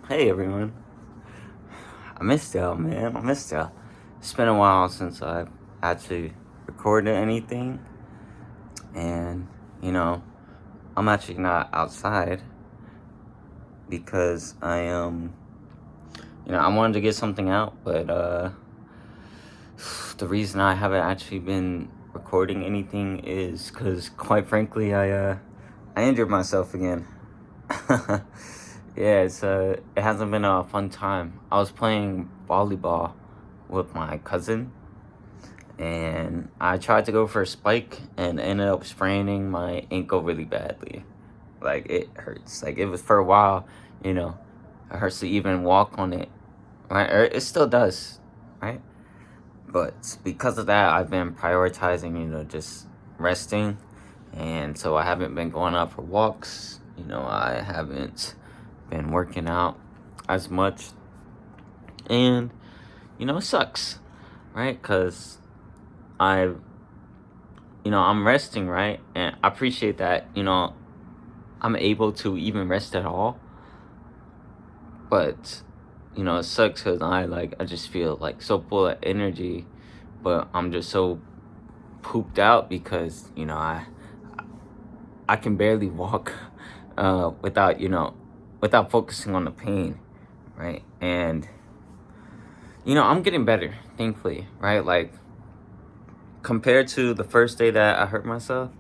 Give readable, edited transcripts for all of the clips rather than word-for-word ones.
Hey everyone. I missed y'all, man. I missed y'all. It's been a while since I've actually recorded anything. And, you know, I'm actually not outside because I wanted to get something out, but the reason I haven't actually been recording anything is because, quite frankly, I injured myself again. Yeah, it hasn't been a fun time. I was playing volleyball with my cousin, and I tried to go for a spike and ended up spraining my ankle really badly. Like, it hurts. Like, it was for a while, you know, it hurts to even walk on it, right? Or it still does, right? But because of that, I've been prioritizing, just resting. And so I haven't been going out for walks. I haven't been working out as much. And, it sucks, right? Because I'm resting, right? And I appreciate that, I'm able to even rest at all. But, it sucks because I just feel like so full of energy, but I'm just so pooped out because, I can barely walk without focusing on the pain, right? And, I'm getting better, thankfully, right? Like, compared to the first day that I hurt myself,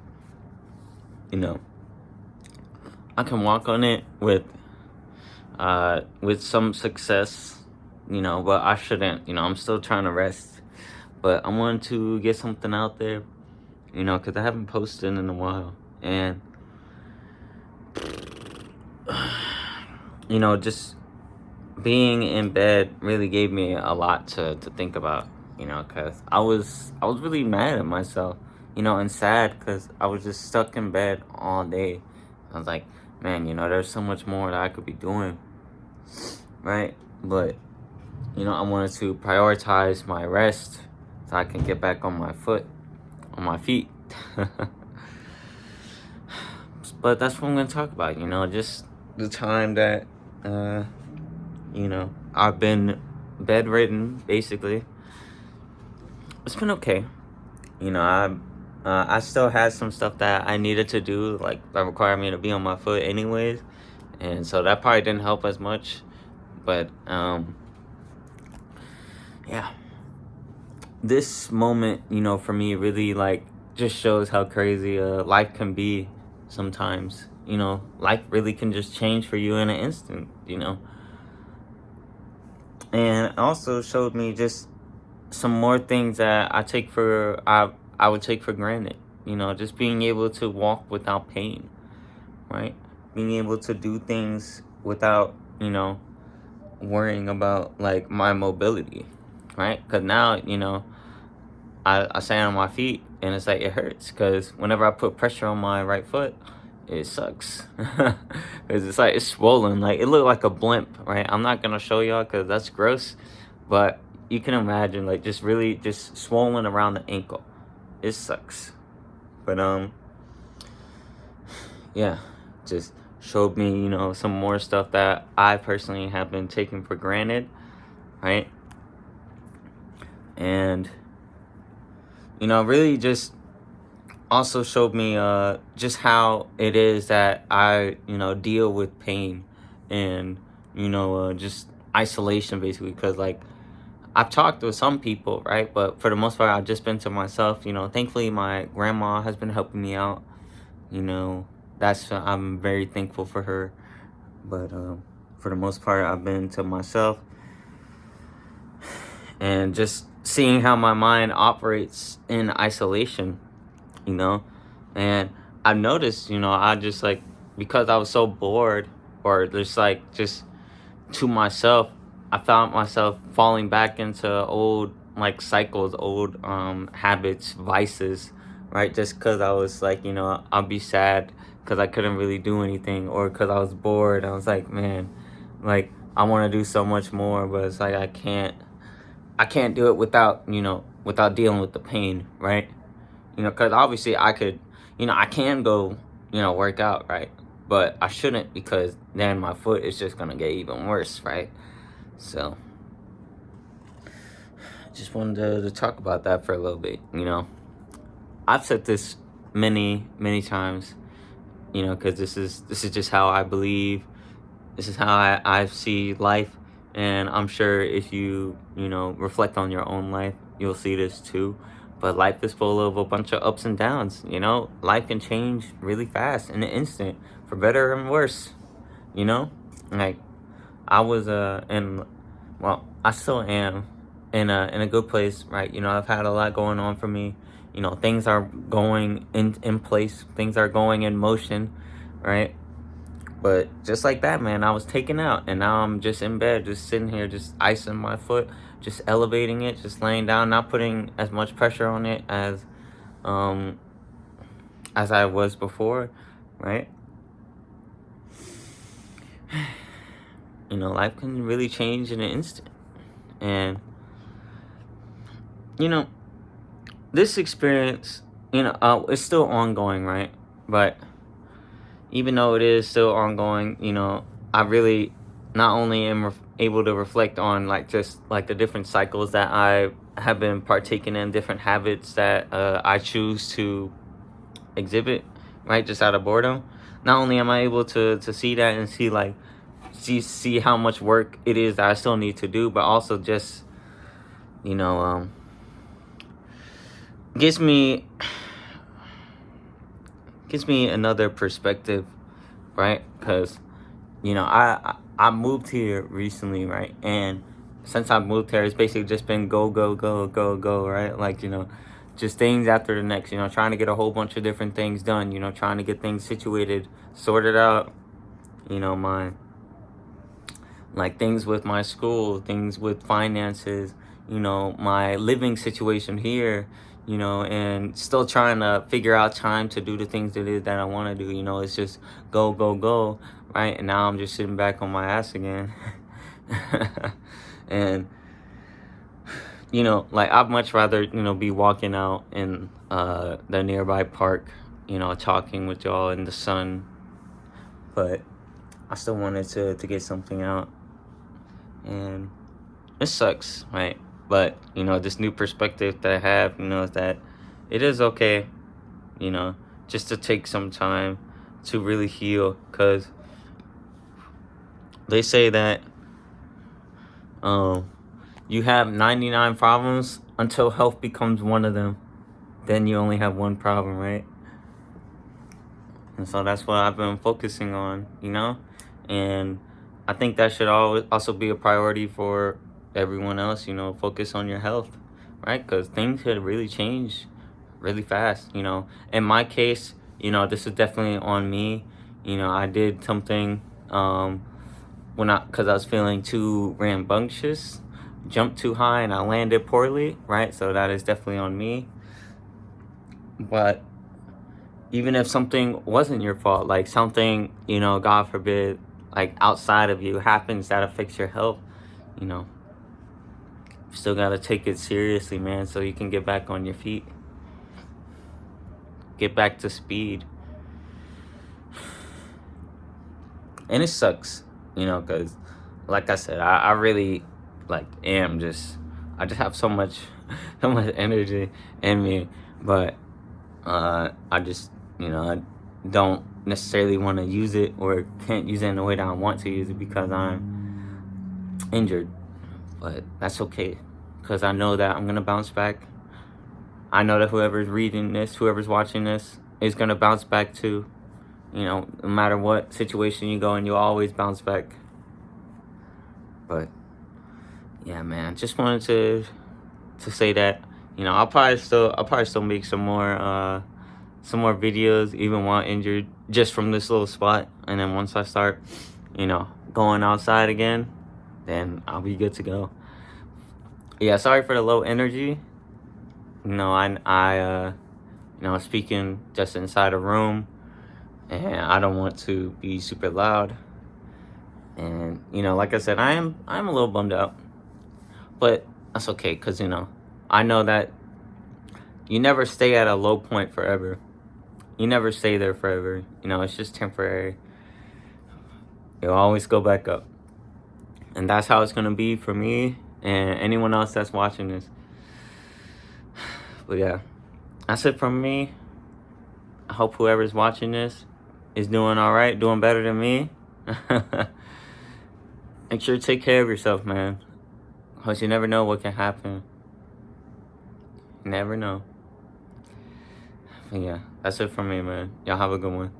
you know, I can walk on it with some success, but I shouldn't, I'm still trying to rest. But I wanted to get something out there, because I haven't posted in a while. And, just being in bed really gave me a lot to think about, because I was really mad at myself, and sad because I was just stuck in bed all day. I was like, man, there's so much more that I could be doing, right? But, I wanted to prioritize my rest so I can get back on my feet. But that's what I'm going to talk about, just the time that, I've been bedridden, basically. It's been okay. I still had some stuff that I needed to do, like, that required me to be on my foot anyways. And so that probably didn't help as much. But, yeah. This moment, for me really, like, just shows how crazy life can be sometimes. Life really can just change for you in an instant. And it also showed me just some more things that I would take for granted. Just being able to walk without pain, right? Being able to do things without, worrying about, like, my mobility, right? Because now, I stand on my feet and it's like it hurts because whenever I put pressure on my right foot, it sucks. Because it's like it's swollen. Like, it looked like a blimp, right? I'm not going to show y'all because that's gross. But you can imagine, like, just really just swollen around the ankle. It sucks. But, yeah, just showed me, some more stuff that I personally have been taking for granted, right? And, really just also showed me just how it is that I, deal with pain and, just isolation, basically. Because, like, I've talked with some people, right? But for the most part, I've just been to myself. Thankfully, my grandma has been helping me out. I'm very thankful for her. But for the most part, I've been to myself. And just seeing how my mind operates in isolation, and I've noticed, I just, like, because I was so bored or just, like, just to myself, I found myself falling back into old, like, cycles, old habits, vices, right? Just because I was like, I'll be sad because I couldn't really do anything, or because I was bored. I was like, man, like, I want to do so much more, but it's like I can't do it without dealing with the pain, right? Because obviously I can go, work out, right? but I shouldn't, because then my foot is just gonna get even worse, right? So just wanted to talk about that for a little bit. I've said this many times, because this is just how I believe. This is how I see life, and I'm sure if you reflect on your own life, you'll see this too. But life is full of a bunch of ups and downs. Life can change really fast in an instant, for better and worse. You know, like I was in, well, I still am in a good place, right? I've had a lot going on for me. Things are going in place. Things are going in motion, right? But just like that, man, I was taken out, and now I'm just in bed, just sitting here, just icing my foot, just elevating it, just laying down, not putting as much pressure on it um as I was before, right? Life can really change in an instant, and you know, this experience, it's still ongoing, right? But even though it is still ongoing, I really not only am able to reflect on, like, just like the different cycles that I have been partaking in, different habits that I choose to exhibit, right, just out of boredom. Not only am I able to see that and see, like, see how much work it is that I still need to do, but also just you know um gives me another perspective, right? Because I moved here recently, right? And since I moved here, it's basically just been go go go go go, right? Like, just things after the next. Trying to get a whole bunch of different things done. Trying to get things situated, sorted out. My, like, things with my school, things with finances, my living situation here, and still trying to figure out time to do the things that it is that I want to do. It's just go, go, go, right? And now I'm just sitting back on my ass again. And, like, I'd much rather, be walking out in the nearby park, talking with y'all in the sun. But I still wanted to get something out. And it sucks, right? But, this new perspective that I have, is that it is okay, you know, just to take some time to really heal. Because they say that you have 99 problems until health becomes one of them. Then you only have one problem, right? And so that's what I've been focusing on, And I think that should always also be a priority for everyone else, focus on your health, right? Because things could really change really fast, In my case, this is definitely on me. I did something because I was feeling too rambunctious, jumped too high, and I landed poorly, right? So that is definitely on me. But even if something wasn't your fault, like something, God forbid, like outside of you happens that affects your health, you know, you still got to take it seriously, man, so you can get back on your feet, get back to speed. And it sucks, because like I said, I really, like, I just have so much, so much energy in me, but I just, I don't necessarily want to use it, or can't use it in the way that I want to use it, because I'm injured. But that's okay, because I know that I'm going to bounce back. I know that whoever's reading this, whoever's watching this, is going to bounce back too. No matter what situation you go in, you'll always bounce back. But yeah, man, just wanted to say that, I'll probably still make some more videos even while injured, just from this little spot. And then once I start, going outside again, then I'll be good to go. Yeah, sorry for the low energy. I speaking just inside a room, and I don't want to be super loud. And like I said, I'm a little bummed out, but that's okay, because I know that you never stay at a low point forever. You never stay there forever. It's just temporary. It'll always go back up. And that's how it's gonna be for me and anyone else that's watching this. But yeah, that's it from me. I hope whoever's watching this is doing all right, doing better than me. Make sure to take care of yourself, man. Because you never know what can happen. You never know. But yeah, that's it from me, man. Y'all have a good one.